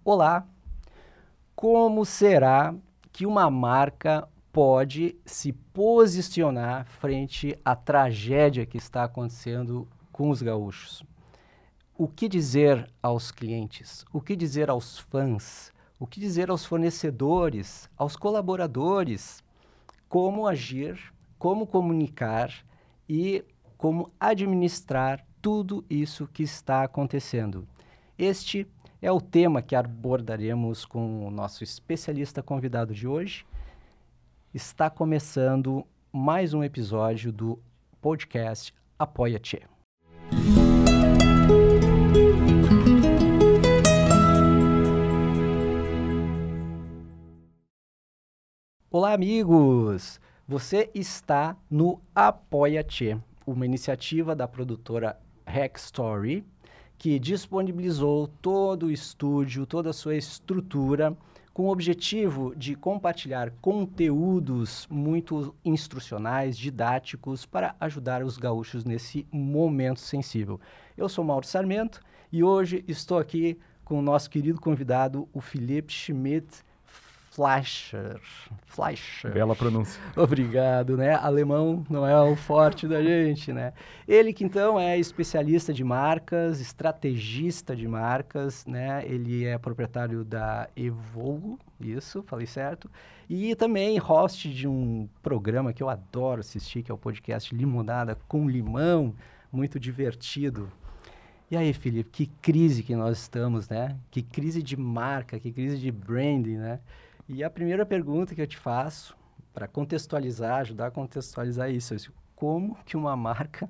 Olá! Como será que uma marca pode se posicionar frente à tragédia que está acontecendo com os gaúchos? O que dizer aos clientes? O que dizer aos fãs? O que dizer aos fornecedores, aos colaboradores? Como agir, como comunicar e como administrar tudo isso que está acontecendo. Este é o tema que abordaremos com o nosso especialista convidado de hoje. Está começando mais um episódio do podcast Apoia-te. Olá, amigos! Você está no Apoia-te, uma iniciativa da produtora Hack Story, que disponibilizou todo o estúdio, toda a sua estrutura, com o objetivo de compartilhar conteúdos muito instrucionais, didáticos, para ajudar os gaúchos nesse momento sensível. Eu sou Mauro Sarmento e hoje estou aqui com o nosso querido convidado, o Felipe Schmidt Fleischer. Bela pronúncia. Obrigado, né? Alemão não é o forte da gente, né? Ele que então é especialista de marcas, estrategista de marcas, né? Ele é proprietário da Evolgo, isso, falei certo. E também host de um programa que eu adoro assistir, que é o podcast Limonada com Limão, muito divertido. E aí, Felipe, que crise que nós estamos, né? Que crise de marca, que crise de branding, né? E a primeira pergunta que eu te faço, para contextualizar, ajudar a contextualizar isso, é como que uma marca,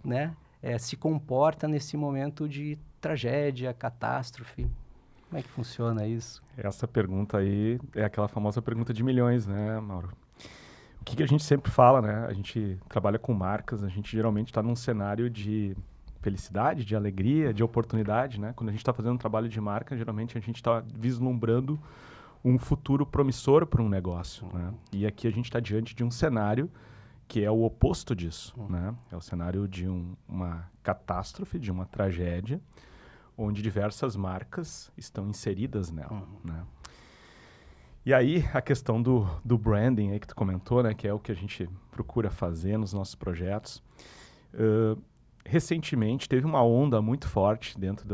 né, se comporta nesse momento de tragédia, catástrofe? Como é que funciona isso? Essa pergunta aí é aquela famosa pergunta de milhões, né, Mauro? O que a gente sempre fala, né? A gente trabalha com marcas, a gente geralmente está num cenário de felicidade, de alegria, de oportunidade, né? Quando a gente está fazendo um trabalho de marca, geralmente a gente está vislumbrando um futuro promissor para um negócio, né? E aqui a gente está diante de um cenário que é o oposto disso, né? É o cenário de uma catástrofe, de uma tragédia, onde diversas marcas estão inseridas nela, né? E aí, a questão do branding aí que tu comentou, né? Que é o que a gente procura fazer nos nossos projetos. Recentemente, teve uma onda muito forte dentro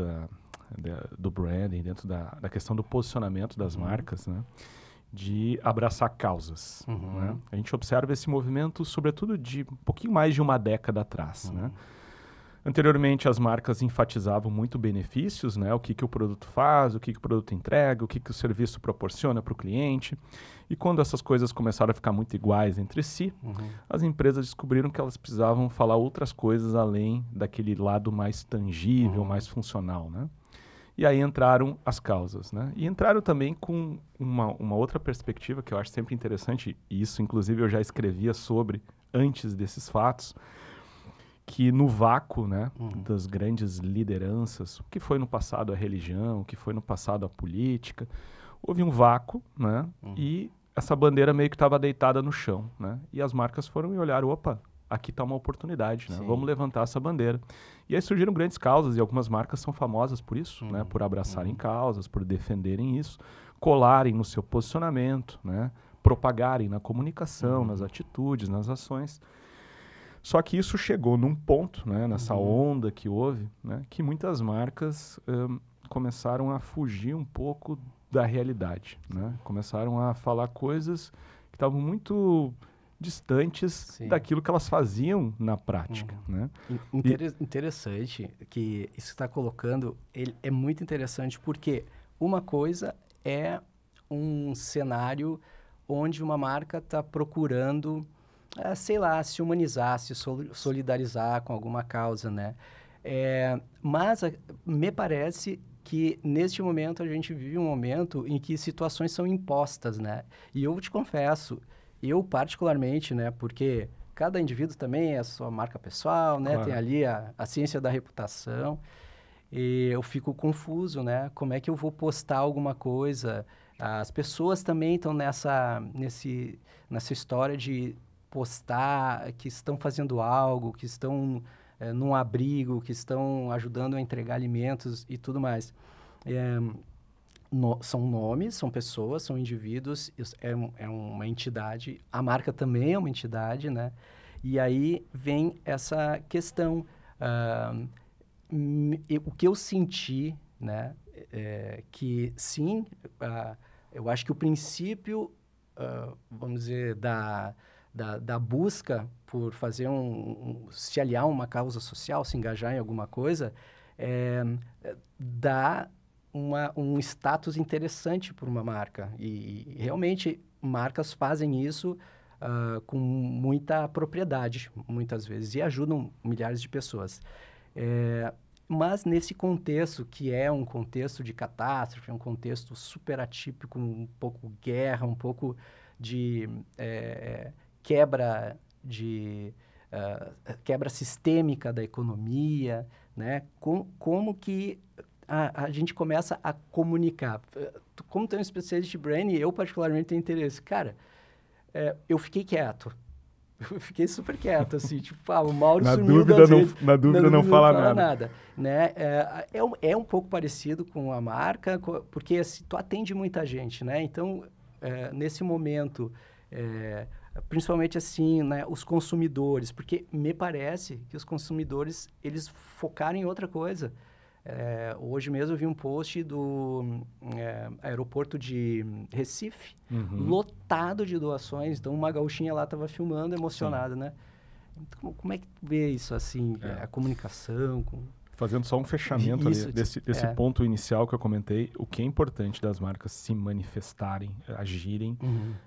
do branding, dentro da questão do posicionamento das marcas, né? De abraçar causas, né? A gente observa esse movimento, sobretudo, de um pouquinho mais de uma década atrás, né? Anteriormente, as marcas enfatizavam muito benefícios, né? O que o produto faz, o que o produto entrega, o que o serviço proporciona para o cliente. E quando essas coisas começaram a ficar muito iguais entre si, as empresas descobriram que elas precisavam falar outras coisas além daquele lado mais tangível, mais funcional, né? E aí entraram as causas, né? E entraram também com uma outra perspectiva que eu acho sempre interessante, e isso inclusive eu já escrevia sobre antes desses fatos, que no vácuo, né, das grandes lideranças, o que foi no passado a religião, o que foi no passado a política, houve um vácuo, né? E essa bandeira meio que estava deitada no chão, né? E as marcas foram e olharam, opa, aqui está uma oportunidade, né? Vamos levantar essa bandeira. E aí surgiram grandes causas, e algumas marcas são famosas por isso, né? Por abraçarem causas, por defenderem isso, colarem no seu posicionamento, né? Propagarem na comunicação, nas atitudes, nas ações. Só que isso chegou num ponto, né? Nessa onda que houve, né? Que muitas marcas começaram a fugir um pouco da realidade, né? Começaram a falar coisas que estavam muito distantes daquilo que elas faziam na prática, né? Interessante que isso está colocando, ele é muito interessante porque uma coisa é um cenário onde uma marca está procurando, sei lá, se humanizar, se solidarizar com alguma causa, né? Mas me parece que neste momento a gente vive um momento em que situações são impostas, né? E eu te confesso, eu particularmente, né, porque cada indivíduo também é a sua marca pessoal, né? Claro. Tem ali a ciência da reputação. E eu fico confuso, né? Como é que eu vou postar alguma coisa? As pessoas também estão nessa história de postar que estão fazendo algo, que estão num abrigo, que estão ajudando a entregar alimentos e tudo mais. são nomes, são pessoas, são indivíduos, é uma entidade, a marca também é uma entidade, né? E aí vem essa questão, o que eu senti, né, que sim, eu acho que o princípio, vamos dizer, da busca por fazer se aliar a uma causa social, se engajar em alguma coisa, dá um status interessante para uma marca. E realmente, marcas fazem isso com muita propriedade, muitas vezes, e ajudam milhares de pessoas. Mas nesse contexto, que é um contexto de catástrofe, um contexto super atípico, um pouco guerra, um pouco de quebra sistêmica da economia, né? Como que a gente começa a comunicar? Como tem um especialista de branding, eu particularmente tenho interesse. Cara, eu fiquei quieto. Eu fiquei super quieto, assim, tipo, o Mauro sumiu das redes. Na dúvida não fala nada. Né? É um pouco parecido com a marca, porque assim, tu atende muita gente, né? Então, nesse momento, principalmente assim, né, os consumidores, porque me parece que os consumidores, eles focaram em outra coisa. Hoje mesmo eu vi um post do aeroporto de Recife, lotado de doações. Então, uma gauchinha lá estava filmando, emocionada, né? Então, como é que tu vê isso, assim, a comunicação? Fazendo só um fechamento ali, desse ponto inicial que eu comentei, o que é importante das marcas se manifestarem, agirem,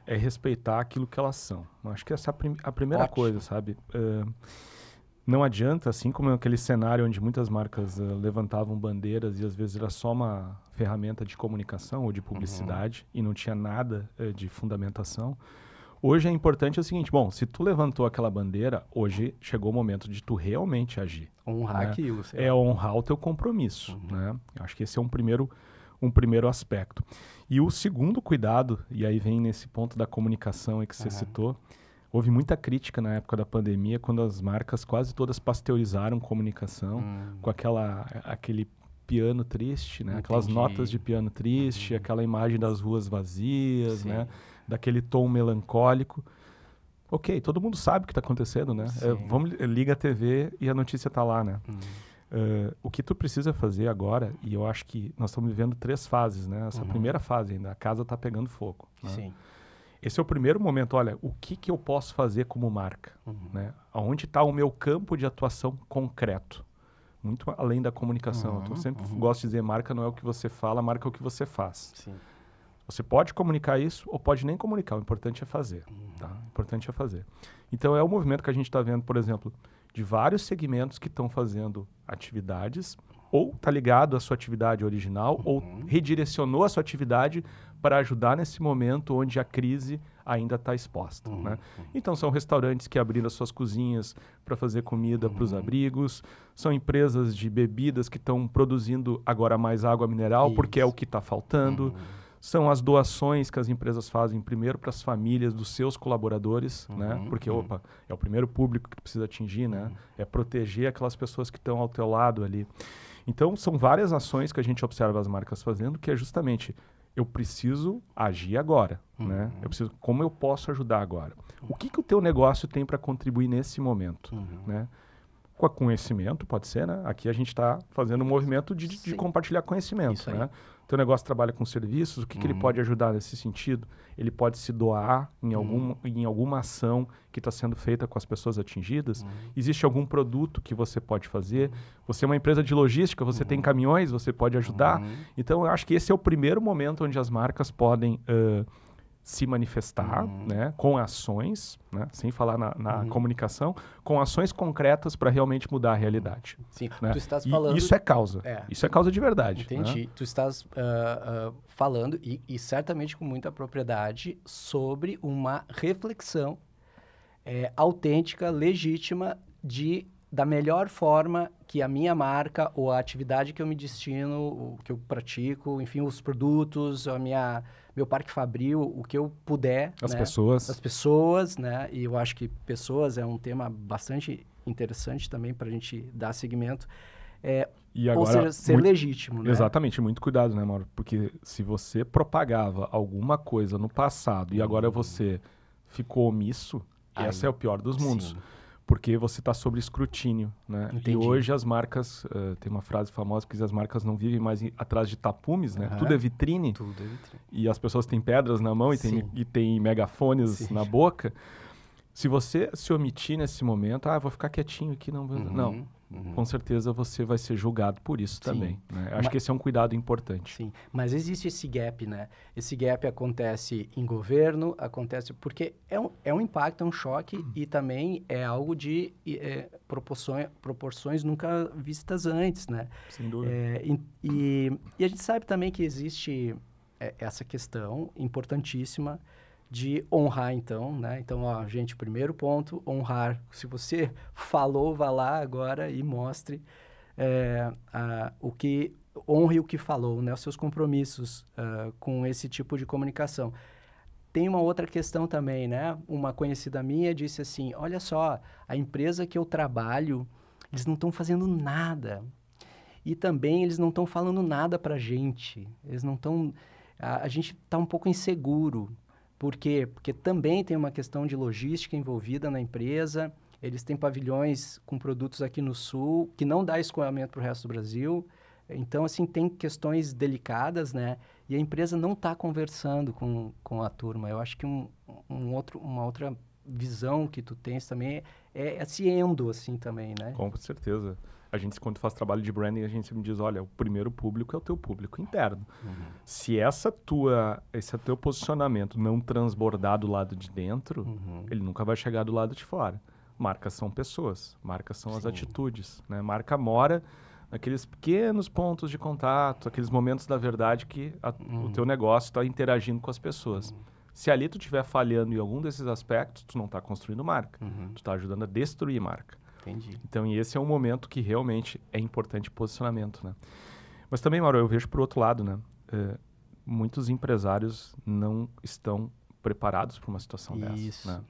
é respeitar aquilo que elas são. Eu acho que essa é a primeira coisa, sabe? Não adianta, assim como naquele cenário onde muitas marcas levantavam bandeiras e às vezes era só uma ferramenta de comunicação ou de publicidade e não tinha nada de fundamentação. Hoje é importante o seguinte, bom, se tu levantou aquela bandeira, hoje chegou o momento de tu realmente agir. Honrar aquilo. Honrar o teu compromisso, né? Eu acho que esse é um primeiro aspecto. E o segundo cuidado, e aí vem nesse ponto da comunicação que você citou, houve muita crítica na época da pandemia, quando as marcas quase todas pasteurizaram comunicação, com aquele piano triste, né? Aquelas notas de piano triste, aquela imagem das ruas vazias, né? Daquele tom melancólico. Ok, todo mundo sabe o que está acontecendo, né? Liga a TV e a notícia está lá, né? O que tu precisa fazer agora, e eu acho que nós estamos vivendo 3 fases, né? Essa primeira fase ainda, a casa está pegando fogo. Né? Sim. Esse é o primeiro momento, olha, o que eu posso fazer como marca? Né? Onde está o meu campo de atuação concreto? Muito além da comunicação. Eu sempre gosto de dizer, marca não é o que você fala, marca é o que você faz. Sim. Você pode comunicar isso ou pode nem comunicar, o importante é fazer. Tá? O importante é fazer. Então, é o movimento que a gente está vendo, por exemplo, de vários segmentos que estão fazendo atividades, ou está ligado à sua atividade original, ou redirecionou a sua atividade para ajudar nesse momento onde a crise ainda está exposta. Né? Então, são restaurantes que abriram as suas cozinhas para fazer comida para os abrigos, são empresas de bebidas que estão produzindo agora mais água mineral, porque é o que está faltando. São as doações que as empresas fazem primeiro para as famílias dos seus colaboradores, né? Porque, é o primeiro público que tu precisa atingir, né? É proteger aquelas pessoas que estão ao teu lado ali. Então, são várias ações que a gente observa as marcas fazendo, que é justamente, eu preciso agir agora, né? Como eu posso ajudar agora? O que o teu negócio tem para contribuir nesse momento, né? Com conhecimento, pode ser, né? Aqui a gente está fazendo um movimento de compartilhar conhecimento, né? O teu negócio trabalha com serviços, o que ele pode ajudar nesse sentido? Ele pode se doar em alguma ação que está sendo feita com as pessoas atingidas? Existe algum produto que você pode fazer? Você é uma empresa de logística, você tem caminhões, você pode ajudar? Então, eu acho que esse é o primeiro momento onde as marcas podem se manifestar, né, com ações, né, sem falar na comunicação, com ações concretas para realmente mudar a realidade. Sim, né? Tu estás falando... Isso é causa. Isso é causa de verdade. Entendi. Né? Tu estás falando, e certamente com muita propriedade, sobre uma reflexão autêntica, legítima, da melhor forma que a minha marca ou a atividade que eu me destino, o que eu pratico, enfim, os produtos, meu parque fabril, o que eu puder. As né? pessoas. As pessoas, né? E eu acho que pessoas é um tema bastante interessante também para a gente dar seguimento. ou seja, ser legítimo, né? Exatamente, muito cuidado, né, Mauro? Porque se você propagava alguma coisa no passado e agora você ficou omisso, esse é o pior dos mundos. Sim. Porque você está sob escrutínio, né? Entendi. E hoje as marcas, tem uma frase famosa que diz: as marcas não vivem mais atrás de tapumes, né? Tudo é vitrine. Tudo é vitrine. E as pessoas têm pedras na mão e tem megafones na boca. Se você se omitir nesse momento, vou ficar quietinho aqui, não. Com certeza você vai ser julgado por isso também. Né? Acho que esse é um cuidado importante. Sim, mas existe esse gap, né? Esse gap acontece em governo, acontece porque é um impacto, é um choque e também é algo de proporções nunca vistas antes, né? Sem dúvida. E a gente sabe também que existe essa questão importantíssima de honrar, então, né? Então, gente, primeiro ponto, honrar. Se você falou, vá lá agora e mostre honre o que falou, né? Os seus compromissos com esse tipo de comunicação. Tem uma outra questão também, né? Uma conhecida minha disse assim, olha só, a empresa que eu trabalho, eles não estão fazendo nada. E também eles não estão falando nada pra gente. Eles não estão... A gente está um pouco inseguro. Por quê? Porque também tem uma questão de logística envolvida na empresa. Eles têm pavilhões com produtos aqui no Sul, que não dá escoamento para o resto do Brasil. Então, assim, tem questões delicadas, né? E a empresa não está conversando com a turma. Eu acho que uma outra visão que tu tens também é se endo, assim, também, né? Com certeza. A gente, quando faz trabalho de branding, a gente sempre diz, olha, o primeiro público é o teu público interno. Se esse teu posicionamento não transbordar do lado de dentro, ele nunca vai chegar do lado de fora. Marcas são pessoas, marcas são as atitudes, né? Marca mora naqueles pequenos pontos de contato, aqueles momentos da verdade que o teu negócio está interagindo com as pessoas. Se ali tu estiver falhando em algum desses aspectos, tu não está construindo marca. Tu está ajudando a destruir marca. Entendi. Então, e esse é um momento que realmente é importante posicionamento, né? Mas também, Mauro, eu vejo por outro lado, né? Muitos empresários não estão preparados para uma situação dessa, né?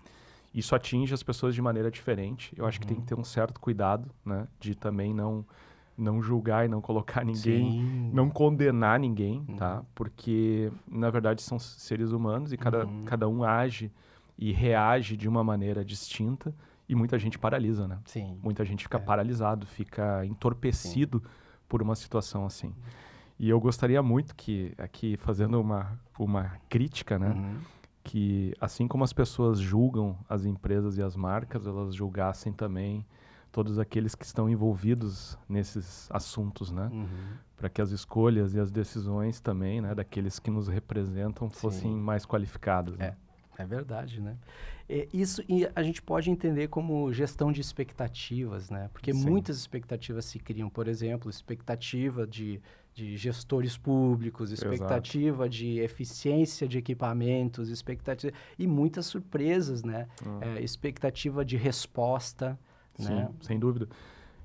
Isso atinge as pessoas de maneira diferente. Eu acho que tem que ter um certo cuidado, né? De também não julgar e não colocar ninguém, não condenar ninguém, tá? Porque, na verdade, são seres humanos e cada um age e reage de uma maneira distinta. E muita gente paralisa, né? Sim. Muita gente fica paralisado, fica entorpecido por uma situação assim. E eu gostaria muito que, aqui fazendo uma crítica, né? Que assim como as pessoas julgam as empresas e as marcas, elas julgassem também todos aqueles que estão envolvidos nesses assuntos, né? Para que as escolhas e as decisões também, né? Daqueles que nos representam fossem mais qualificadas. Né? É verdade, né? Isso a gente pode entender como gestão de expectativas, né? Porque muitas expectativas se criam, por exemplo, expectativa de gestores públicos, expectativa de eficiência de equipamentos, expectativa e muitas surpresas, né? Expectativa de resposta, Sim, né? Sem dúvida.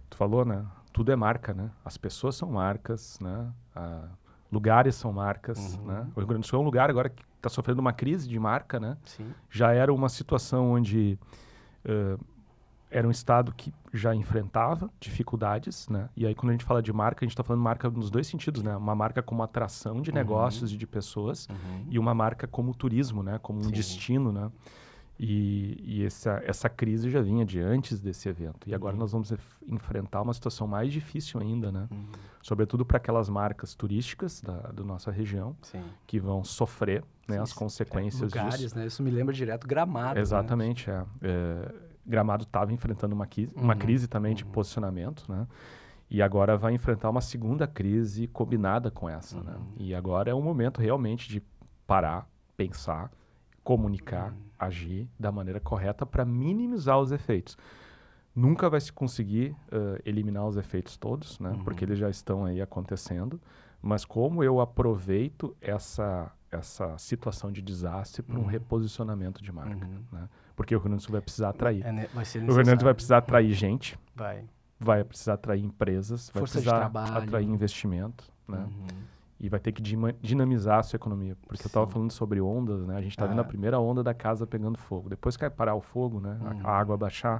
Tu falou, né? Tudo é marca, né? As pessoas são marcas, né? Lugares são marcas, né? O Rio Grande do Sul é um lugar agora que está sofrendo uma crise de marca, né? Sim. Já era uma situação onde era um estado que já enfrentava dificuldades, né? E aí quando a gente fala de marca, a gente está falando marca nos dois sentidos, né? Uma marca como atração de negócios e de pessoas e uma marca como turismo, né? Como um destino, né? E essa crise já vinha de antes desse evento. E agora nós vamos enfrentar uma situação mais difícil ainda, né? Sobretudo para aquelas marcas turísticas da nossa região, que vão sofrer né, as consequências lugares, disso. Né? Isso me lembra direto Gramado. Exatamente, né? Gramado estava enfrentando uma crise também de posicionamento, né? E agora vai enfrentar uma segunda crise combinada com essa, né? E agora é um momento realmente de parar, pensar, comunicar, agir da maneira correta para minimizar os efeitos. Nunca vai se conseguir eliminar os efeitos todos, né? Porque eles já estão aí acontecendo. Mas como eu aproveito essa situação de desastre para um reposicionamento de marca, né? Porque o Rio Grande do Sul vai precisar atrair. Vai ser necessário. O Rio Grande do Sul vai precisar atrair gente. Vai precisar atrair empresas. Vai Força precisar de trabalho. atrair investimento, né? E vai ter que dinamizar a sua economia. Porque eu estava falando sobre ondas, né? A gente está vendo a primeira onda da casa pegando fogo. Depois que vai parar o fogo, né? A água baixar,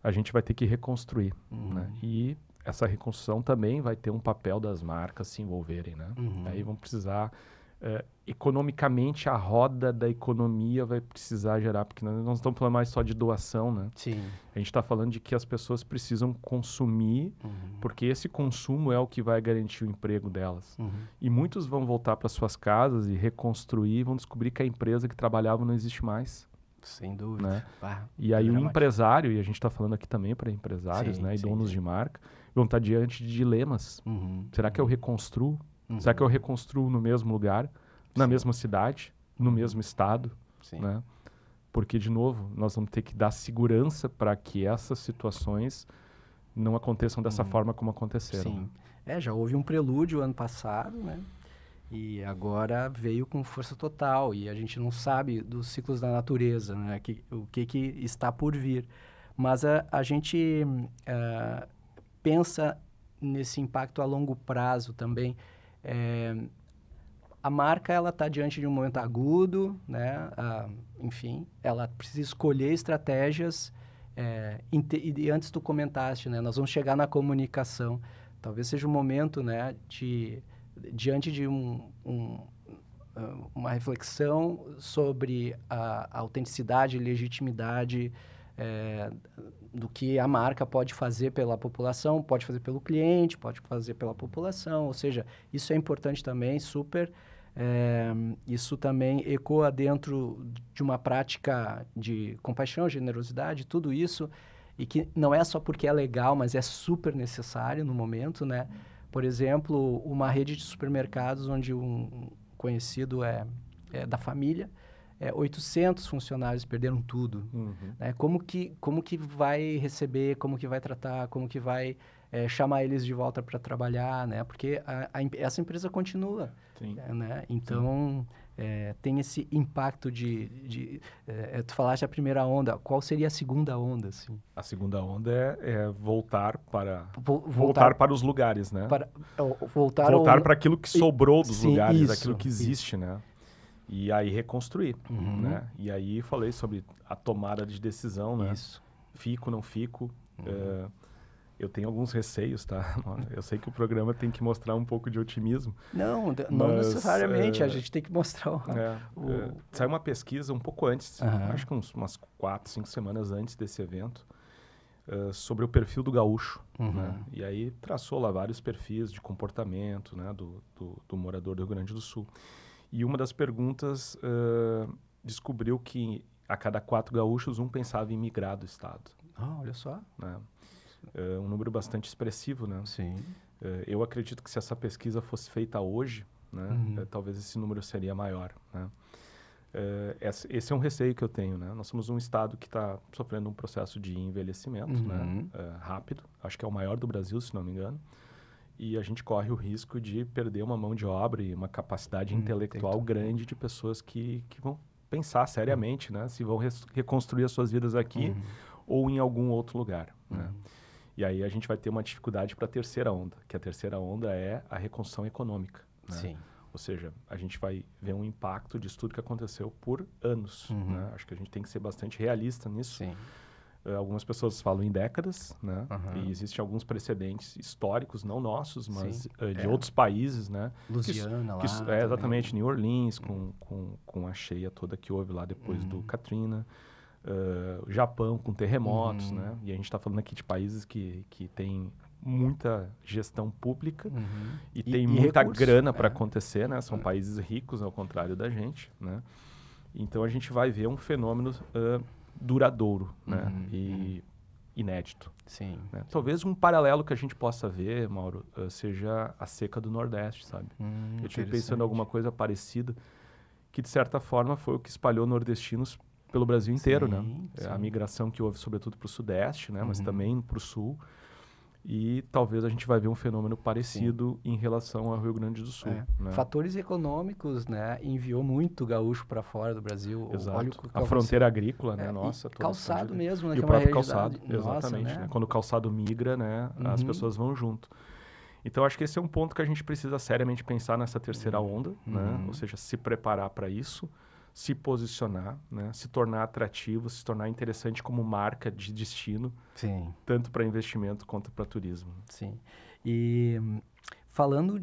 a gente vai ter que reconstruir, né? E essa reconstrução também vai ter um papel das marcas se envolverem, né? Aí vão precisar, economicamente, a roda da economia vai precisar gerar, porque nós não estamos falando mais só de doação, né? Sim. A gente está falando de que as pessoas precisam consumir, porque esse consumo é o que vai garantir o emprego delas. E muitos vão voltar para suas casas e reconstruir, vão descobrir que a empresa que trabalhava não existe mais. Sem dúvida. Né? Ah, e aí o empresário, e a gente está falando aqui também para empresários, né, e donos de marca, vão estar diante de dilemas. Será que eu reconstruo? Será que eu reconstruo no mesmo lugar, na mesma cidade, no mesmo estado? Né? Porque, de novo, nós vamos ter que dar segurança para que essas situações não aconteçam dessa forma como aconteceram. Sim. Já houve um prelúdio ano passado, né? E agora veio com força total. E a gente não sabe dos ciclos da natureza, né? O que está por vir. Mas a gente pensa nesse impacto a longo prazo também. A marca, ela está diante de um momento agudo, né? Enfim, ela precisa escolher estratégias. E antes tu comentaste, né? Nós vamos chegar na comunicação. Talvez seja o momento, né? Diante de uma reflexão sobre a autenticidade e legitimidade do que a marca pode fazer pela população, pode fazer pelo cliente, pode fazer pela população. Ou seja, isso é importante também, super. Isso também ecoa dentro de uma prática de compaixão, generosidade, tudo isso. E que não é só porque é legal, mas é super necessário no momento, né? Por exemplo, uma rede de supermercados onde um conhecido é da família, 800 funcionários perderam tudo. Né? Como que vai receber, como que vai tratar, como que vai chamar eles de volta para trabalhar, né? Porque essa empresa continua. Né? Então, tem esse impacto tu falaste a primeira onda. Qual seria a segunda onda? Assim? A segunda onda é voltar para os lugares, né? Voltar para aquilo que sobrou dos lugares, aquilo que existe, né? E aí reconstruir, né? E aí falei sobre a tomada de decisão, né? Fico, não fico. Eu tenho alguns receios, tá? Eu sei que o programa tem que mostrar um pouco de otimismo. Não necessariamente. A gente tem que mostrar Saiu uma pesquisa um pouco antes, acho que umas 4, 5 semanas antes desse evento, sobre o perfil do gaúcho. Né? E aí traçou lá vários perfis de comportamento, né, do morador do Rio Grande do Sul. E uma das perguntas descobriu que a cada 4 gaúchos, um pensava em migrar do estado. Olha só. Né? Um número bastante expressivo, né? Sim. Eu acredito que se essa pesquisa fosse feita hoje, né, talvez esse número seria maior, né? Esse é um receio que eu tenho, né? Nós somos um estado que está sofrendo um processo de envelhecimento, né? Rápido. Acho que é o maior do Brasil, se não me engano. E a gente corre o risco de perder uma mão de obra e uma capacidade intelectual grande de pessoas que vão pensar seriamente, né? Se vão reconstruir as suas vidas aqui ou em algum outro lugar, né? E aí a gente vai ter uma dificuldade para a terceira onda, que a terceira onda é a reconstrução econômica, né? Sim. Ou seja, a gente vai ver um impacto disso tudo que aconteceu por anos, né? Acho que a gente tem que ser bastante realista nisso. Sim. Algumas pessoas falam em décadas, né? E existem alguns precedentes históricos, não nossos, mas de outros países, né? Louisiana lá. Exatamente, New Orleans, com a cheia toda que houve lá depois do Katrina. O Japão com terremotos, né? E a gente está falando aqui de países que têm muita gestão pública e tem muita grana para acontecer, né? São países ricos, ao contrário da gente, né? Então a gente vai ver um fenômeno duradouro, né? E inédito. Sim. Né? Talvez um paralelo que a gente possa ver, Mauro, seja a seca do Nordeste, sabe? Eu estive pensando em alguma coisa parecida, que de certa forma foi o que espalhou nordestinos pelo Brasil inteiro, né? A migração que houve sobretudo para o Sudeste, né? Mas também para o Sul. E talvez a gente vai ver um fenômeno parecido em relação ao Rio Grande do Sul. Né? Fatores econômicos, né? Enviou muito gaúcho para fora do Brasil. Exato. A fronteira agrícola, né? Nossa. Calçado mesmo, né? E o próprio calçado, Nossa, exatamente. né? Né? Quando o calçado migra, né? As pessoas vão junto. Então, acho que esse é um ponto que a gente precisa seriamente pensar nessa terceira onda, né? Ou seja, se preparar para isso, se posicionar, né? Se tornar atrativo, se tornar interessante como marca de destino, Sim. tanto para investimento quanto para turismo. Sim. E falando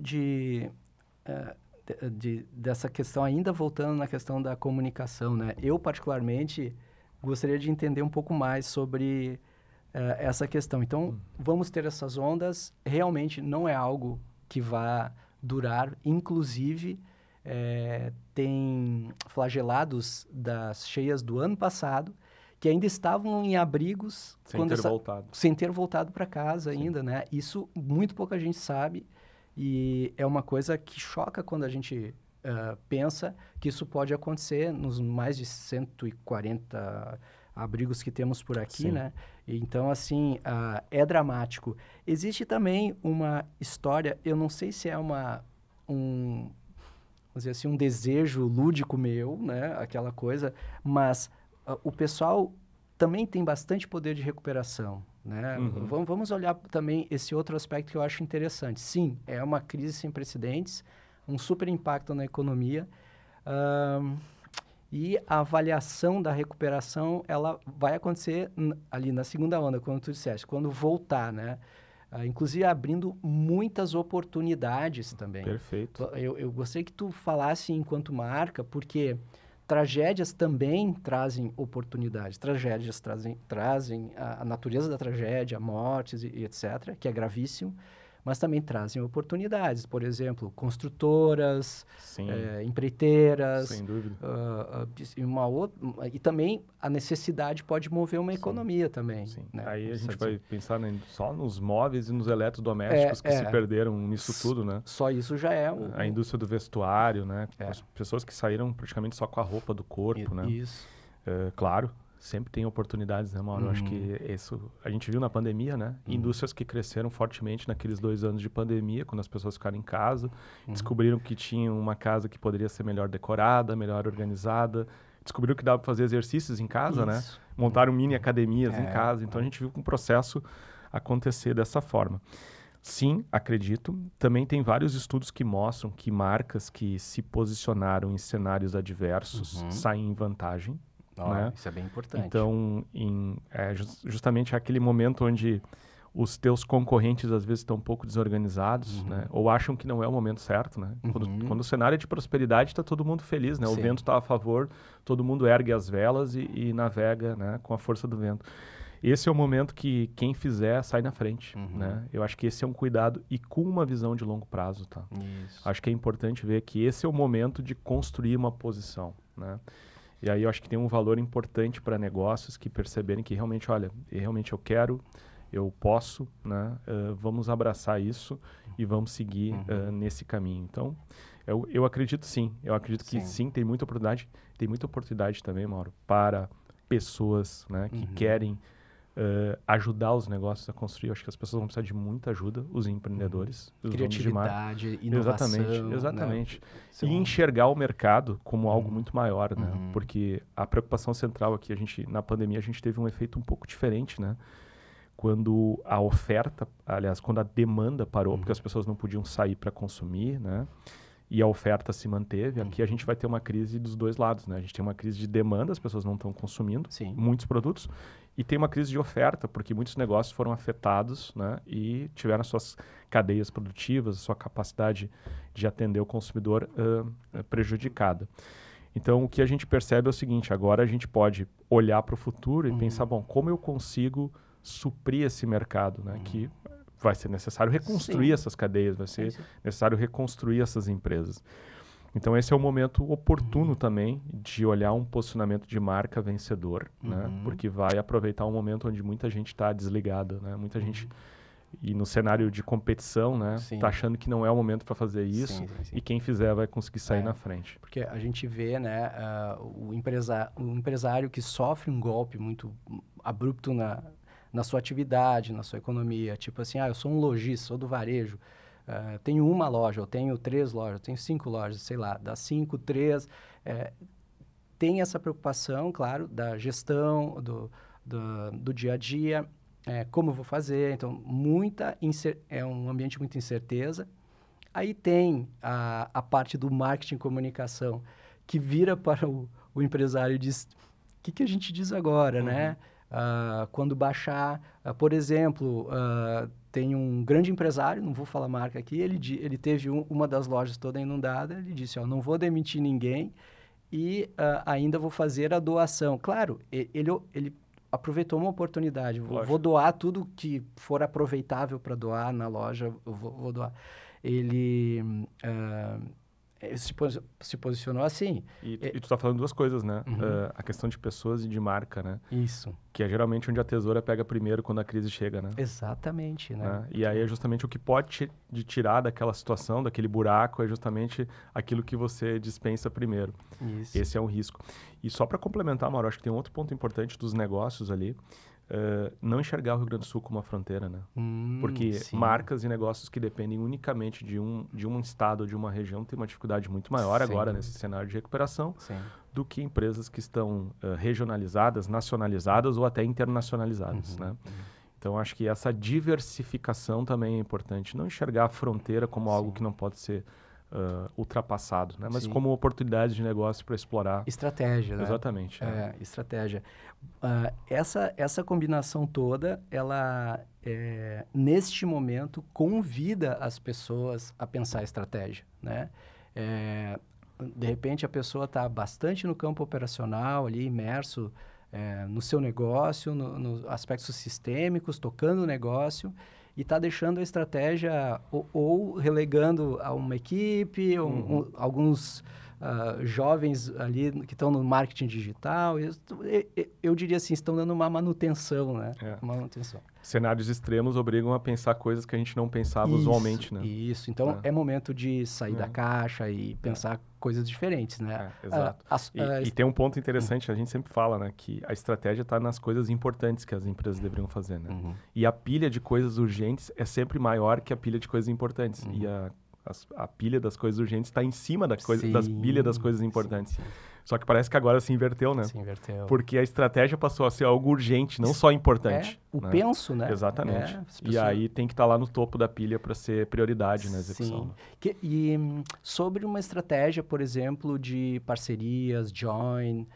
dessa questão, ainda voltando na questão da comunicação, né? Eu, particularmente, gostaria de entender um pouco mais sobre essa questão. Então, vamos ter essas ondas. Realmente não é algo que vá durar. Inclusive, tem flagelados das cheias do ano passado que ainda estavam em abrigos sem ter voltado para casa ainda, né? Isso muito pouca gente sabe e é uma coisa que choca quando a gente pensa que isso pode acontecer nos mais de 140 abrigos que temos por aqui, né? Então, assim, é dramático. Existe também uma história, eu não sei se é vamos dizer assim, um desejo lúdico meu, né? Aquela coisa, mas o pessoal também tem bastante poder de recuperação, né? Vamos olhar também esse outro aspecto que eu acho interessante. Sim, é uma crise sem precedentes, um super impacto na economia, e a avaliação da recuperação, ela vai acontecer ali na segunda onda, como tu disseste, quando voltar, né? Inclusive abrindo muitas oportunidades também. Perfeito. Eu gostaria que tu falasse enquanto marca, porque tragédias também trazem oportunidades. Tragédias trazem a natureza da tragédia, mortes e etc., que é gravíssimo, mas também trazem oportunidades. Por exemplo, construtoras, empreiteiras. Sem dúvida. E também a necessidade pode mover uma economia também. Sim. Né? Aí a gente vai pensar só nos móveis e nos eletrodomésticos que se perderam nisso tudo, né? Só isso já é a indústria do vestuário, né? As pessoas que saíram praticamente só com a roupa do corpo, né? Isso. Claro, sempre tem oportunidades, né, Mauro? Eu acho que isso a gente viu na pandemia, né? Indústrias que cresceram fortemente naqueles 2 anos de pandemia, quando as pessoas ficaram em casa, descobriram que tinham uma casa que poderia ser melhor decorada, melhor organizada, descobriram que dava para fazer exercícios em casa, né? Montaram mini academias em casa. Então, a gente viu um processo acontecer dessa forma. Sim, acredito. Também tem vários estudos que mostram que marcas que se posicionaram em cenários adversos saem em vantagem. Né? Isso é bem importante. Então, justamente aquele momento onde os teus concorrentes às vezes estão um pouco desorganizados, né? Ou acham que não é o momento certo, né? Quando o cenário é de prosperidade, está todo mundo feliz, né? O vento está a favor, todo mundo ergue as velas e navega, né? Com a força do vento. Esse é o momento que quem fizer sai na frente, né? Eu acho que esse é um cuidado e com uma visão de longo prazo, tá? Isso. Acho que é importante ver que esse é o momento de construir uma posição, né? E aí eu acho que tem um valor importante para negócios que perceberem que realmente, olha, eu quero, eu posso, né? Vamos abraçar isso e vamos seguir nesse caminho. Então, eu acredito sim. Eu acredito que sim, tem muita oportunidade também, Mauro, para pessoas, né, que querem ajudar os negócios a construir. Eu acho que as pessoas vão precisar de muita ajuda, os empreendedores, os criatividade, inovação. Exatamente. Né? E enxergar o mercado como algo muito maior, né? Porque a preocupação central aqui, na pandemia, a gente teve um efeito um pouco diferente, né? Quando a oferta, aliás, quando a demanda parou, porque as pessoas não podiam sair para consumir, né? E a oferta se manteve, aqui a gente vai ter uma crise dos dois lados, né? A gente tem uma crise de demanda, as pessoas não estão consumindo muitos produtos, e tem uma crise de oferta, porque muitos negócios foram afetados, né? E tiveram as suas cadeias produtivas, a sua capacidade de atender o consumidor prejudicada. Então, o que a gente percebe é o seguinte, agora a gente pode olhar para o futuro e pensar, bom, como eu consigo suprir esse mercado, né? Que vai ser necessário reconstruir essas cadeias, vai ser necessário reconstruir essas empresas. Então, esse é o momento oportuno também de olhar um posicionamento de marca vencedor, né? Porque vai aproveitar um momento onde muita gente está desligada, né? Muita gente, e no cenário de competição, né? Está achando que não é o momento para fazer isso, e quem fizer vai conseguir sair na frente. Porque a gente vê, né, o empresário que sofre um golpe muito abrupto na sua atividade, na sua economia. Tipo assim, eu sou um lojista, sou do varejo, tenho uma loja, eu tenho 3 lojas, eu tenho 5 lojas, sei lá, dá 5, 3. Tem essa preocupação, claro, da gestão, do dia a dia, como eu vou fazer. Então, é um ambiente de muita incerteza. Aí tem a parte do marketing e comunicação, que vira para o empresário e diz, o que a gente diz agora, né? Quando baixar, por exemplo, tem um grande empresário, não vou falar marca aqui, ele teve uma das lojas toda inundada, ele disse, ó, não vou demitir ninguém e ainda vou fazer a doação. Claro, ele aproveitou uma oportunidade, vou doar tudo que for aproveitável para doar na loja, eu vou doar. Ele se posicionou assim. E tu está falando duas coisas, né? A questão de pessoas e de marca, né? Isso. Que é geralmente onde a tesoura pega primeiro quando a crise chega, né? Exatamente, né? E aí é justamente o que pode te tirar daquela situação, daquele buraco, é justamente aquilo que você dispensa primeiro. Isso. Esse é um risco. E só para complementar, Mauro, acho que tem um outro ponto importante dos negócios ali, não enxergar o Rio Grande do Sul como uma fronteira, né? Porque sim. marcas e negócios que dependem unicamente de um estado, de uma região, têm uma dificuldade muito maior agora nesse cenário de recuperação do que empresas que estão regionalizadas, nacionalizadas ou até internacionalizadas, né? Então, acho que essa diversificação também é importante. Não enxergar a fronteira como algo que não pode ser ultrapassado, né? Mas como oportunidade de negócio para explorar. Estratégia, né? Exatamente. Estratégia. Essa combinação toda, ela, neste momento, convida as pessoas a pensar estratégia, né? De repente, a pessoa está bastante no campo operacional, ali, imerso no seu negócio, nos aspectos sistêmicos, tocando o negócio, e está deixando a estratégia ou relegando a uma equipe, alguns jovens ali que estão no marketing digital. Eu diria assim, estão dando uma manutenção, né? Manutenção. Cenários extremos obrigam a pensar coisas que a gente não pensava usualmente, né? Isso. Então, é momento de sair da caixa e pensar coisas diferentes, né? Exato. E tem um ponto interessante, a gente sempre fala, né? Que a estratégia está nas coisas importantes que as empresas deveriam fazer, né? E a pilha de coisas urgentes é sempre maior que a pilha de coisas importantes. E a pilha das coisas urgentes está em cima das pilha das coisas importantes. Sim. Só que parece que agora se inverteu, né? Se inverteu. Porque a estratégia passou a ser algo urgente, não só importante. O penso, né? Exatamente. E aí tem que estar lá no topo da pilha para ser prioridade na execução. Sim. E sobre uma estratégia, por exemplo, de parcerias, join,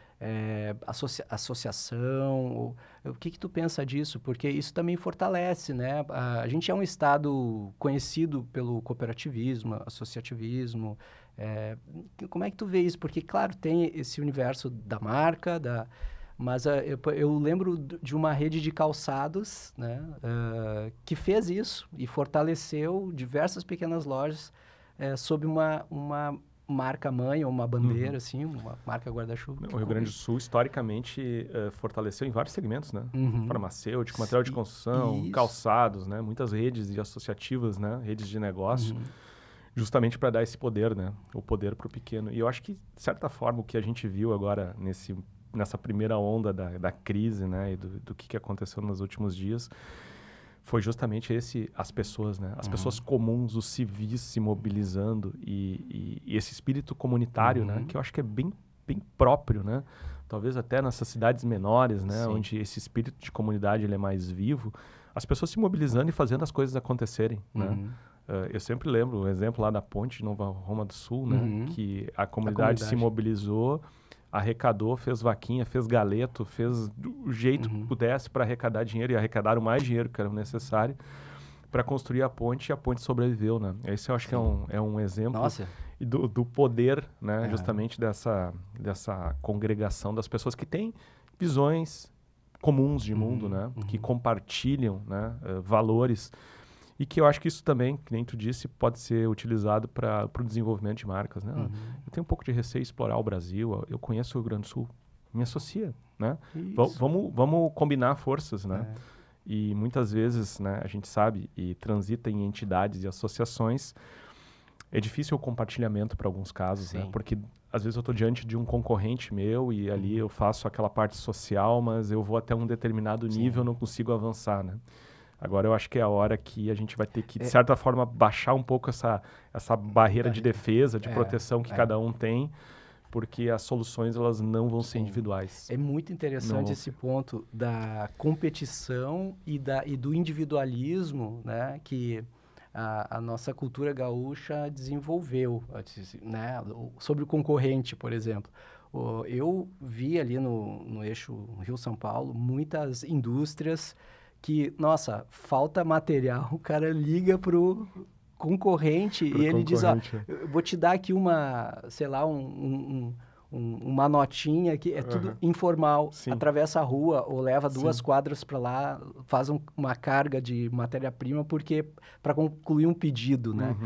associação, o que tu pensa disso? Porque isso também fortalece, né? A gente é um estado conhecido pelo cooperativismo, associativismo. Como é que tu vê isso? Porque, claro, tem esse universo da marca, mas eu lembro de uma rede de calçados, né? Que fez isso e fortaleceu diversas pequenas lojas sob uma marca-mãe ou uma bandeira, assim, uma marca guarda-chuva. O Rio Grande do Sul, historicamente, fortaleceu em vários segmentos, né? Farmacêutico, material de construção, calçados, né? Muitas redes associativas, né? Redes de negócio, justamente para dar esse poder, né? O poder para o pequeno. E eu acho que, de certa forma, o que a gente viu agora nessa primeira onda da crise, né? E do que aconteceu nos últimos dias, foi justamente as pessoas, né? As pessoas comuns, os civis se mobilizando e esse espírito comunitário, né? Que eu acho que é bem, bem próprio, né? Talvez até nessas cidades menores, né? Onde esse espírito de comunidade ele é mais vivo. As pessoas se mobilizando e fazendo as coisas acontecerem, né? Eu sempre lembro o exemplo lá da ponte de Nova Roma do Sul, né? Que a comunidade se mobilizou, arrecadou, fez vaquinha, fez galeto, fez do jeito que pudesse para arrecadar dinheiro e arrecadaram mais dinheiro que era necessário para construir a ponte e a ponte sobreviveu, né? Esse eu acho que é um exemplo do poder, né? Justamente dessa congregação das pessoas que têm visões comuns de mundo, né? Que compartilham, né? Valores. E que eu acho que isso também, que nem tu disse, pode ser utilizado para o desenvolvimento de marcas, né? Eu tenho um pouco de receio de explorar o Brasil, eu conheço o Rio Grande do Sul, me associa, né? Vamos combinar forças, né? E muitas vezes, né, a gente sabe e transita em entidades e associações, é difícil o compartilhamento para alguns casos, né? Porque às vezes eu estou diante de um concorrente meu e ali eu faço aquela parte social, mas eu vou até um determinado nível e não consigo avançar, né? Agora eu acho que é a hora que a gente vai ter que, de certa forma, baixar um pouco essa barreira de defesa, de proteção que cada um tem, porque as soluções elas não vão ser individuais. É muito interessante esse ponto da competição e do individualismo, né? Que a nossa cultura gaúcha desenvolveu, né? Sobre o concorrente, por exemplo. Eu vi ali no eixo Rio-São Paulo muitas indústrias que, nossa, falta material, o cara liga pro concorrente e ele diz, ó, eu vou te dar aqui uma, sei lá, uma notinha que é tudo informal, atravessa a rua ou leva 2 quadras para lá, faz uma carga de matéria-prima porque para concluir um pedido, né?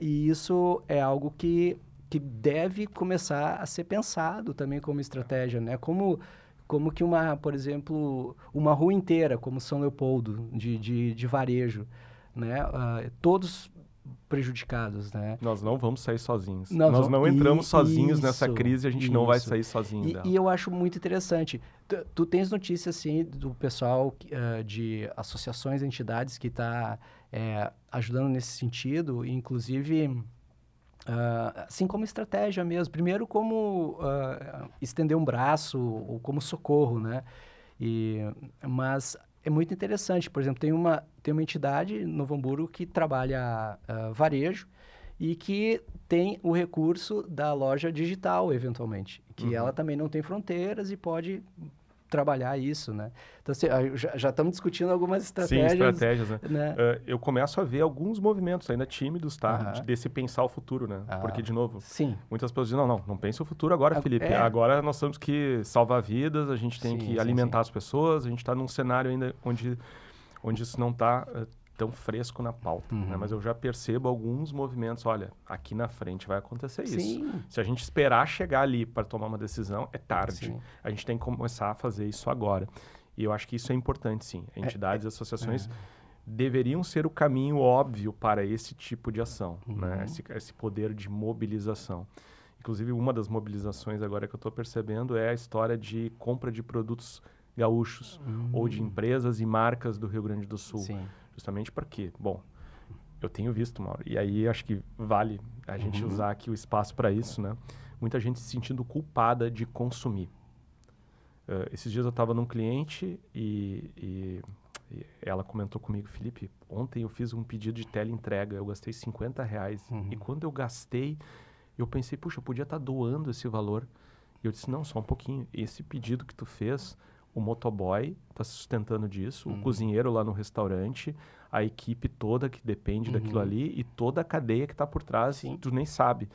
E isso é algo que deve começar a ser pensado também como estratégia, né? Como que por exemplo, uma rua inteira, como São Leopoldo, de varejo, né? Todos prejudicados, né? Nós não vamos sair sozinhos. Nós não entramos sozinhos nessa crise, a gente não vai sair sozinho dela. E eu acho muito interessante. Tu tens notícia, assim, do pessoal de associações, entidades que está ajudando nesse sentido, inclusive... assim como estratégia mesmo. Primeiro como estender um braço ou como socorro, né? Mas é muito interessante. Por exemplo, tem uma entidade, Novo Hamburgo, que trabalha varejo e que tem o recurso da loja digital, eventualmente. Que ela também não tem fronteiras e pode trabalhar isso, né? Então, assim, já estamos discutindo algumas estratégias. Sim, estratégias, né? Eu começo a ver alguns movimentos ainda tímidos, tá? Desse pensar o futuro, né? Porque, de novo, muitas pessoas dizem, não pense o futuro agora, Felipe. Agora nós temos que salvar vidas, a gente tem que alimentar as pessoas, a gente está num cenário ainda onde isso não está tão fresco na pauta, né? Mas eu já percebo alguns movimentos, olha, aqui na frente vai acontecer isso. Se a gente esperar chegar ali para tomar uma decisão, é tarde. A gente tem que começar a fazer isso agora. E eu acho que isso é importante, sim. Entidades e associações deveriam ser o caminho óbvio para esse tipo de ação, né? Esse poder de mobilização. Inclusive, uma das mobilizações agora que eu estou percebendo é a história de compra de produtos gaúchos ou de empresas e marcas do Rio Grande do Sul. Justamente para quê? Bom, eu tenho visto, Mauro, e aí acho que vale a gente usar aqui o espaço para isso, né? Muita gente se sentindo culpada de consumir. Esses dias eu estava num cliente e ela comentou comigo, Felipe, ontem eu fiz um pedido de teleentrega, eu gastei R$50. E quando eu gastei, eu pensei, puxa, eu podia estar doando esse valor. E eu disse, não, só um pouquinho. Esse pedido que tu fez, o motoboy está se sustentando disso, o cozinheiro lá no restaurante, a equipe toda que depende daquilo ali e toda a cadeia que está por trás, tu nem sabe.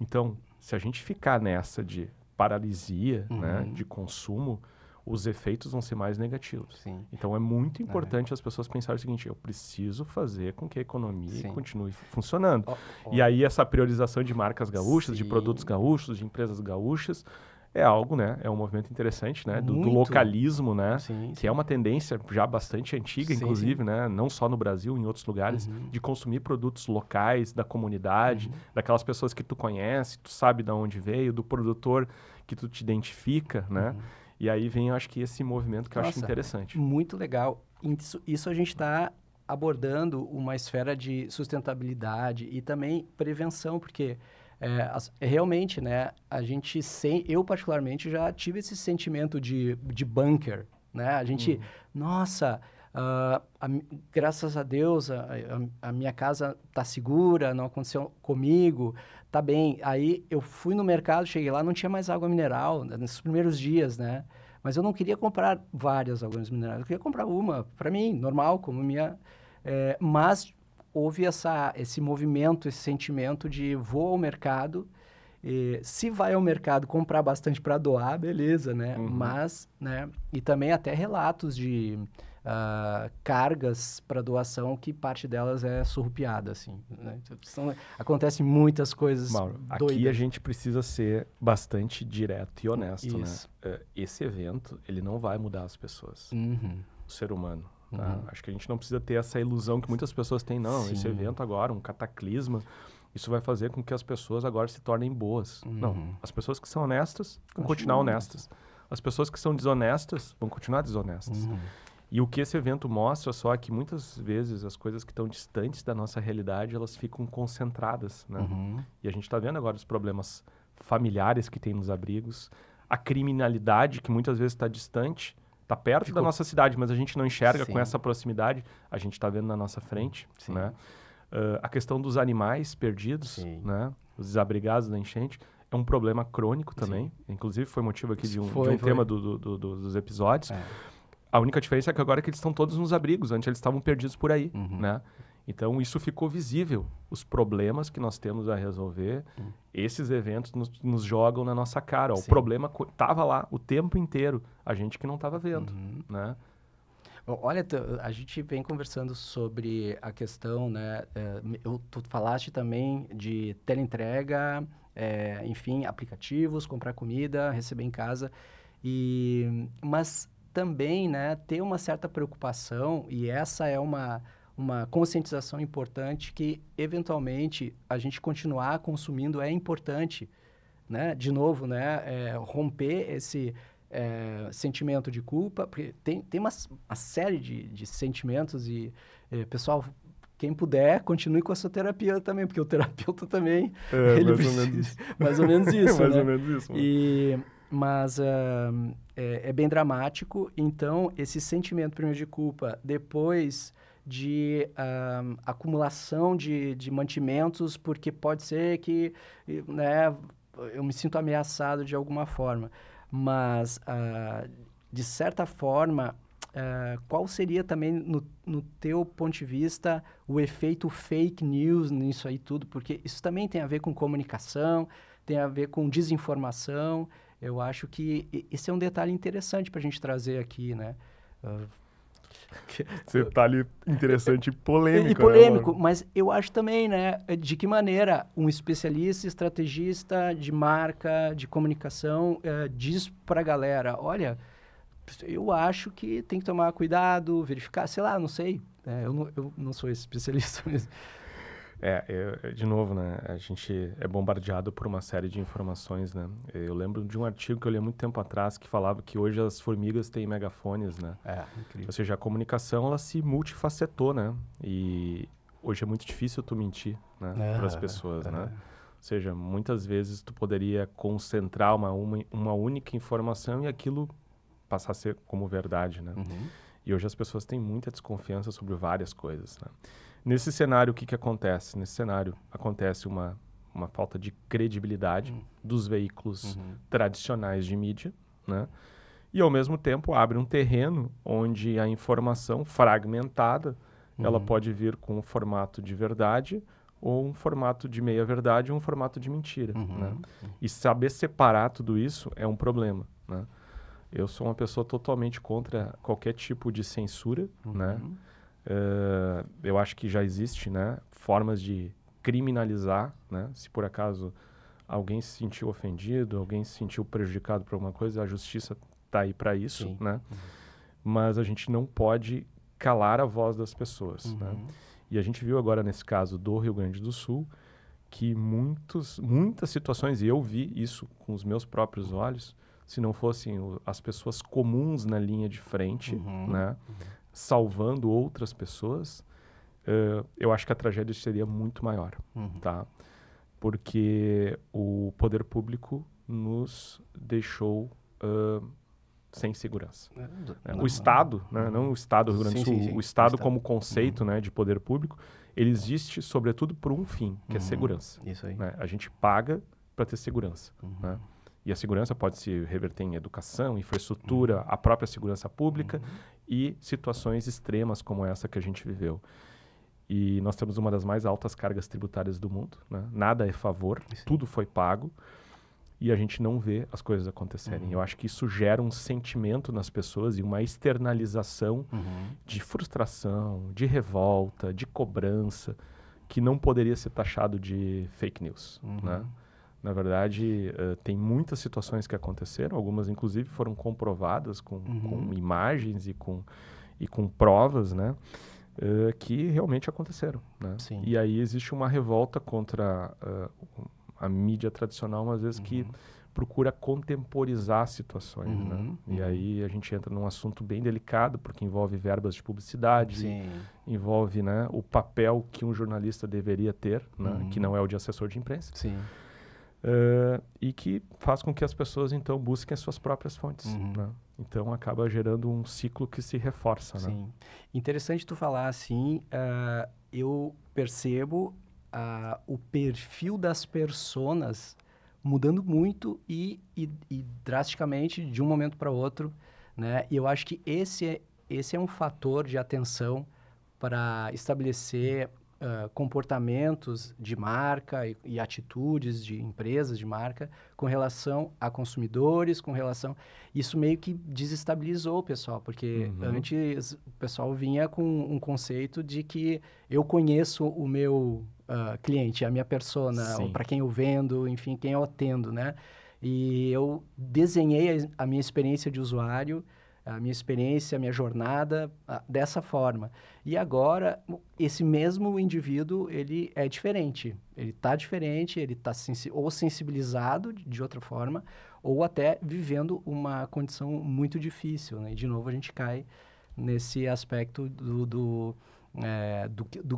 Então, se a gente ficar nessa de paralisia, né, de consumo, os efeitos vão ser mais negativos. Então, é muito importante as pessoas pensarem o seguinte, eu preciso fazer com que a economia continue funcionando. E aí, essa priorização de marcas gaúchas, de produtos gaúchos, de empresas gaúchas, é algo, né? É um movimento interessante, né? Do localismo, né? Que é uma tendência já bastante antiga, inclusive, né? Não só no Brasil, em outros lugares, de consumir produtos locais, da comunidade, daquelas pessoas que tu conhece, tu sabe de onde veio, do produtor que tu te identifica, né? E aí vem, eu acho que esse movimento que eu acho interessante. Muito legal. Isso a gente está abordando uma esfera de sustentabilidade e também prevenção, porque... realmente, né, eu particularmente já tive esse sentimento de bunker, né, a gente, nossa, graças a Deus a minha casa tá segura, não aconteceu comigo, tá bem, aí eu fui no mercado, cheguei lá, não tinha mais água mineral, nesses primeiros dias, né, mas eu não queria comprar várias águas minerais, eu queria comprar uma, para mim, normal, como minha, mas... houve esse movimento, esse sentimento de vou ao mercado, se vai ao mercado comprar bastante para doar, beleza, né? Mas, né? E também até relatos de cargas para doação que parte delas é surrupiada, assim. Né? Então, acontecem muitas coisas Mauro, doidas. aqui a gente precisa ser bastante direto e honesto, né? Esse evento, ele não vai mudar as pessoas, o ser humano. Tá? Acho que a gente não precisa ter essa ilusão que muitas pessoas têm, não. Esse evento agora, um cataclisma, isso vai fazer com que as pessoas agora se tornem boas. Não, as pessoas que são honestas vão continuar honestas. As pessoas que são desonestas vão continuar desonestas. E o que esse evento mostra só é que muitas vezes as coisas que estão distantes da nossa realidade, elas ficam concentradas, né? E a gente está vendo agora os problemas familiares que tem nos abrigos, a criminalidade que muitas vezes está distante, está está perto da nossa cidade, mas a gente não enxerga com essa proximidade, a gente está vendo na nossa frente, né? A questão dos animais perdidos, né? Os desabrigados da enchente, é um problema crônico também. Inclusive, foi motivo aqui de um tema dos episódios. A única diferença é que agora eles estão todos nos abrigos. Antes eles estavam perdidos por aí, né? Então, isso ficou visível. Os problemas que nós temos a resolver, esses eventos nos jogam na nossa cara. Ó, o problema estava lá o tempo inteiro. A gente que não estava vendo, né? Olha, a gente vem conversando sobre a questão, né? Tu falaste também de teleentrega, enfim, aplicativos, comprar comida, receber em casa. Mas também, né, ter uma certa preocupação, e essa é uma conscientização importante, que eventualmente a gente continuar consumindo é importante, né? De novo, né? Romper esse sentimento de culpa, porque tem uma série de sentimentos e, pessoal, quem puder, continue com a sua terapia também, porque o terapeuta também, ele precisa... Mais ou menos isso, mais né? ou menos isso. Mas é bem dramático, então, esse sentimento primeiro de culpa, depois de acumulação de mantimentos, porque pode ser que, né, eu me sinto ameaçado de alguma forma. Mas, de certa forma, qual seria também, no teu ponto de vista, o efeito fake news nisso aí tudo? Porque isso também tem a ver com comunicação, tem a ver com desinformação. Eu acho que esse é um detalhe interessante para a gente trazer aqui, né? Detalhe interessante e polêmico. E polêmico, né, mas eu acho também, né, de que maneira um especialista, estrategista de marca, de comunicação, diz para a galera, olha, eu acho que tem que tomar cuidado, verificar, sei lá, não sei, eu não sou esse especialista mesmo. De novo, né, a gente é bombardeado por uma série de informações, né? Eu lembro de um artigo que eu li há muito tempo atrás que falava que hoje as formigas têm megafones, né? Incrível. Ou seja, a comunicação, ela se multifacetou, né? E hoje é muito difícil tu mentir, né, para as pessoas, né? Ou seja, muitas vezes tu poderia concentrar uma única informação e aquilo passar a ser como verdade, né? E hoje as pessoas têm muita desconfiança sobre várias coisas, né? Nesse cenário, o que acontece? Nesse cenário, acontece uma falta de credibilidade dos veículos tradicionais de mídia, né? E, ao mesmo tempo, abre um terreno onde a informação fragmentada, ela pode vir com um formato de verdade ou um formato de meia-verdade ou um formato de mentira, né? E saber separar tudo isso é um problema, né? Eu sou uma pessoa totalmente contra qualquer tipo de censura, né? Eu acho que já existe, né, formas de criminalizar, né? Se por acaso alguém se sentiu ofendido, alguém se sentiu prejudicado por alguma coisa, a justiça está aí para isso, né? Mas a gente não pode calar a voz das pessoas, né? E a gente viu agora nesse caso do Rio Grande do Sul que muitas situações, e eu vi isso com os meus próprios olhos, se não fossem as pessoas comuns na linha de frente, né, salvando outras pessoas, eu acho que a tragédia seria muito maior, tá? Porque o poder público nos deixou sem segurança. O Estado, né, não o Estado do Rio Grande do Sul, o Estado como conceito, né, de poder público, ele existe sobretudo por um fim, que é segurança. Isso aí. Né? A gente paga para ter segurança, né? E a segurança pode se reverter em educação, infraestrutura, a própria segurança pública e situações extremas como essa que a gente viveu. E nós temos uma das mais altas cargas tributárias do mundo, né? Nada é favor, tudo foi pago e a gente não vê as coisas acontecerem. Eu acho que isso gera um sentimento nas pessoas e uma externalização de frustração, de revolta, de cobrança, que não poderia ser taxado de fake news, né? Na verdade, tem muitas situações que aconteceram, algumas inclusive foram comprovadas com imagens e com provas, né, que realmente aconteceram, né? E aí existe uma revolta contra a mídia tradicional, às vezes, que procura contemporizar situações, né? E aí a gente entra num assunto bem delicado, porque envolve verbas de publicidade, envolve, né, o papel que um jornalista deveria ter, né, que não é o de assessor de imprensa. e que faz com que as pessoas, então, busquem as suas próprias fontes, né? Então, acaba gerando um ciclo que se reforça, né? Sim. Interessante tu falar assim, eu percebo o perfil das personas mudando muito e drasticamente de um momento para outro, né? E eu acho que esse é um fator de atenção para estabelecer comportamentos de marca e atitudes de empresas de marca com relação a consumidores, com relação... Isso meio que desestabilizou o pessoal, porque antes o pessoal vinha com um conceito de que eu conheço o meu cliente, a minha persona, ou para quem eu vendo, enfim, quem eu atendo, né? E eu desenhei a minha experiência de usuário, a minha experiência, a minha jornada dessa forma. E agora, esse mesmo indivíduo, ele é diferente. Ele está diferente, ele está ou sensibilizado de outra forma, ou até vivendo uma condição muito difícil, né? E, de novo, a gente cai nesse aspecto do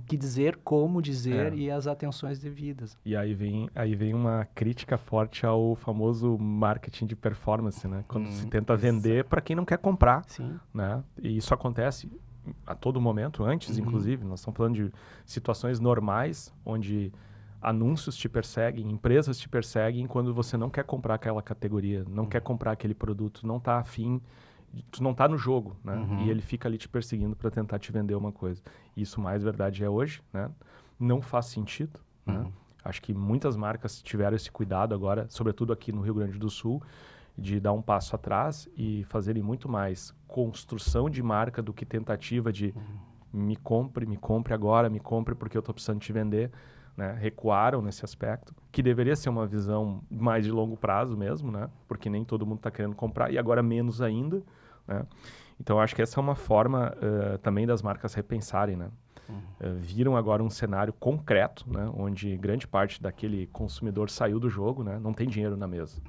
que dizer, como dizer e as atenções devidas. E aí vem uma crítica forte ao famoso marketing de performance, né? Quando se tenta vender para quem não quer comprar, né? E isso acontece a todo momento, antes inclusive. Nós estamos falando de situações normais, onde anúncios te perseguem, empresas te perseguem quando você não quer comprar aquela categoria, não quer comprar aquele produto, não está afim, tu não está no jogo, né? E ele fica ali te perseguindo para tentar te vender uma coisa. Isso mais verdade é hoje, né? Não faz sentido, né? Acho que muitas marcas tiveram esse cuidado agora, sobretudo aqui no Rio Grande do Sul, de dar um passo atrás e fazerem muito mais construção de marca do que tentativa de me compre agora, me compre porque eu estou precisando te vender, né? Recuaram nesse aspecto, que deveria ser uma visão mais de longo prazo mesmo, né? Porque nem todo mundo está querendo comprar e agora menos ainda, né? Então, acho que essa é uma forma também das marcas repensarem, né? Viram agora um cenário concreto, né? Onde grande parte daquele consumidor saiu do jogo, né? Não tem dinheiro na mesa.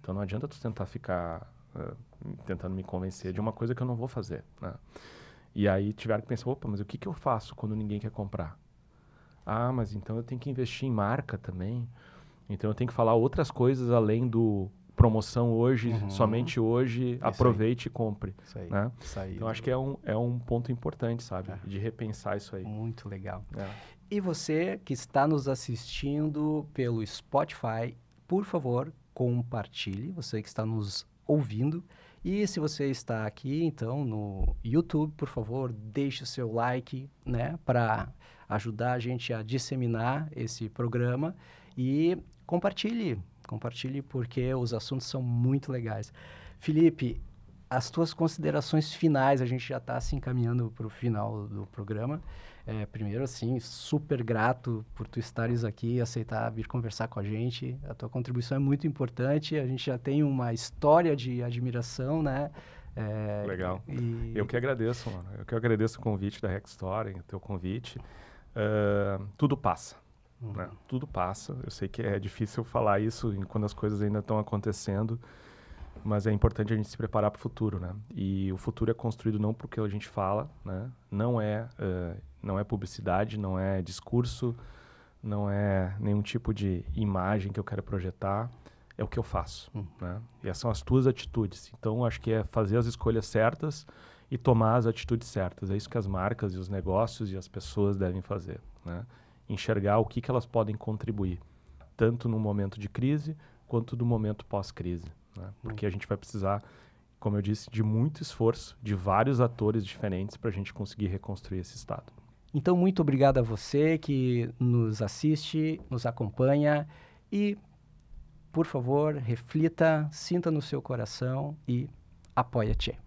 Então, não adianta tu tentar ficar tentando me convencer de uma coisa que eu não vou fazer, né? E aí tiveram que pensar, opa, mas o que eu faço quando ninguém quer comprar? Ah, mas então eu tenho que investir em marca também. Então eu tenho que falar outras coisas além do promoção hoje, somente hoje, aproveite e compre. Isso aí, né? Isso aí. Então acho que é um ponto importante, sabe? De repensar isso aí. Muito legal. E você que está nos assistindo pelo Spotify, por favor, compartilhe. Você que está nos ouvindo. E se você está aqui, então, no YouTube, por favor, deixe o seu like, né? Para ajudar a gente a disseminar esse programa. E compartilhe porque os assuntos são muito legais. Felipe, as tuas considerações finais, a gente já está se encaminhando para o final do programa. Primeiro, assim, super grato por tu estares aqui, aceitar vir conversar com a gente. A tua contribuição é muito importante. A gente já tem uma história de admiração, né? Legal. Eu que agradeço, mano. Eu que agradeço o convite da Rex Story, o teu convite. Tudo passa. Né? Tudo passa. Eu sei que é difícil falar isso quando as coisas ainda estão acontecendo, mas é importante a gente se preparar para o futuro, né? E o futuro é construído não porque a gente fala, né? Não é publicidade, não é discurso, não é nenhum tipo de imagem que eu quero projetar, é o que eu faço, né? E essas são as tuas atitudes. Então, acho que é fazer as escolhas certas e tomar as atitudes certas. É isso que as marcas e os negócios e as pessoas devem fazer, né? Enxergar o que elas podem contribuir, tanto no momento de crise, quanto no momento pós-crise, né? Porque a gente vai precisar, como eu disse, de muito esforço, de vários atores diferentes para a gente conseguir reconstruir esse estado. Então, muito obrigado a você que nos assiste, nos acompanha e, por favor, reflita, sinta no seu coração e apoia-te.